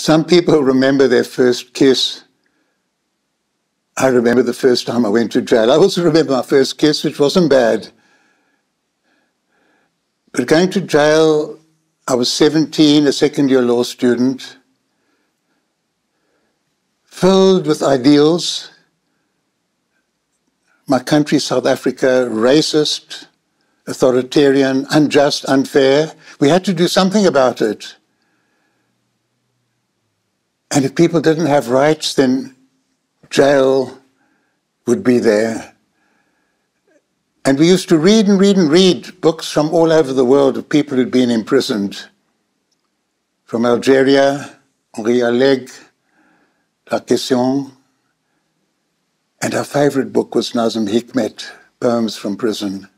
Some people remember their first kiss. I remember the first time I went to jail. I also remember my first kiss, which wasn't bad. But going to jail, I was 17, a second-year law student, filled with ideals. My country, South Africa, racist, authoritarian, unjust, unfair. We had to do something about it. And if people didn't have rights, then jail would be there. And we used to read and read and read books from all over the world of people who'd been imprisoned. From Algeria, Henri Alleg, La Question. And our favorite book was Nazim Hikmet, Poems from Prison.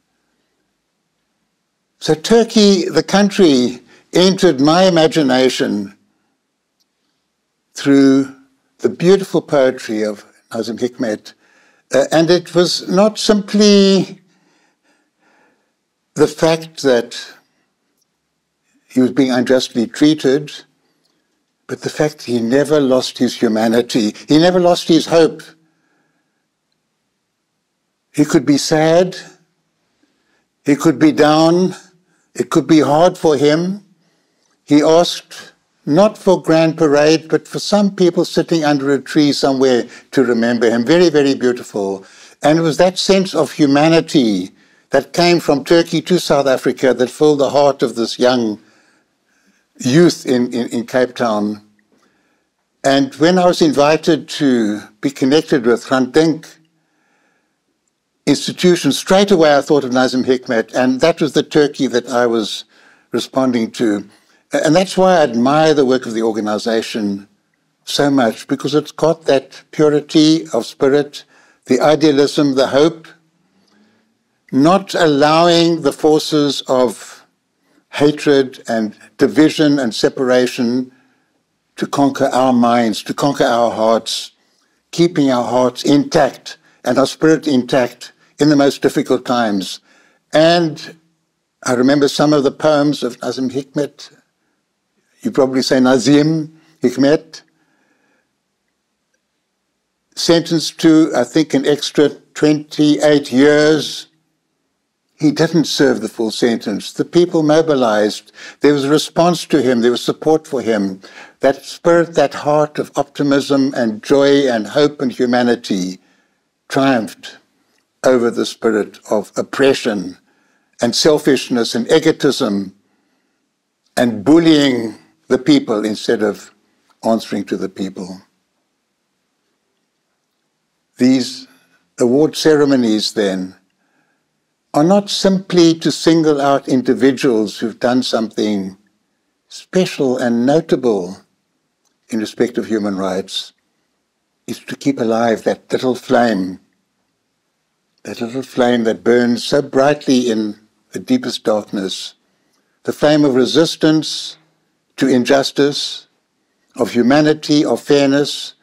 So Turkey, the country, entered my imagination through the beautiful poetry of Nazim Hikmet. And it was not simply the fact that he was being unjustly treated, but the fact he never lost his humanity. He never lost his hope. He could be sad. He could be down. It could be hard for him. He asked not for grand parade, but for some people sitting under a tree somewhere to remember him. Very, very beautiful. And it was that sense of humanity that came from Turkey to South Africa that filled the heart of this young youth in Cape Town. And when I was invited to be connected with Hrant Dink institution, straight away I thought of Nazim Hikmet, and that was the Turkey that I was responding to. And that's why I admire the work of the organization so much, because it's got that purity of spirit, the idealism, the hope, not allowing the forces of hatred and division and separation to conquer our minds, to conquer our hearts, keeping our hearts intact and our spirit intact in the most difficult times. And I remember some of the poems of Nazim Hikmet. You probably say Nazim Hikmet, sentenced to, I think, an extra 28 years. He didn't serve the full sentence. The people mobilized. There was a response to him. There was support for him. That spirit, that heart of optimism and joy and hope and humanity triumphed over the spirit of oppression and selfishness and egotism and bullying the people instead of answering to the people. These award ceremonies, then, are not simply to single out individuals who've done something special and notable in respect of human rights. It's to keep alive that little flame that burns so brightly in the deepest darkness, the flame of resistance to injustice, of humanity, of fairness,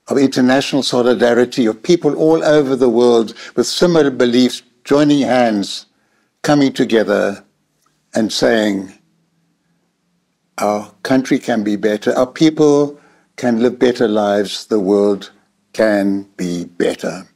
of international solidarity, of people all over the world with similar beliefs joining hands, coming together and saying, our country can be better, our people can live better lives, the world can be better.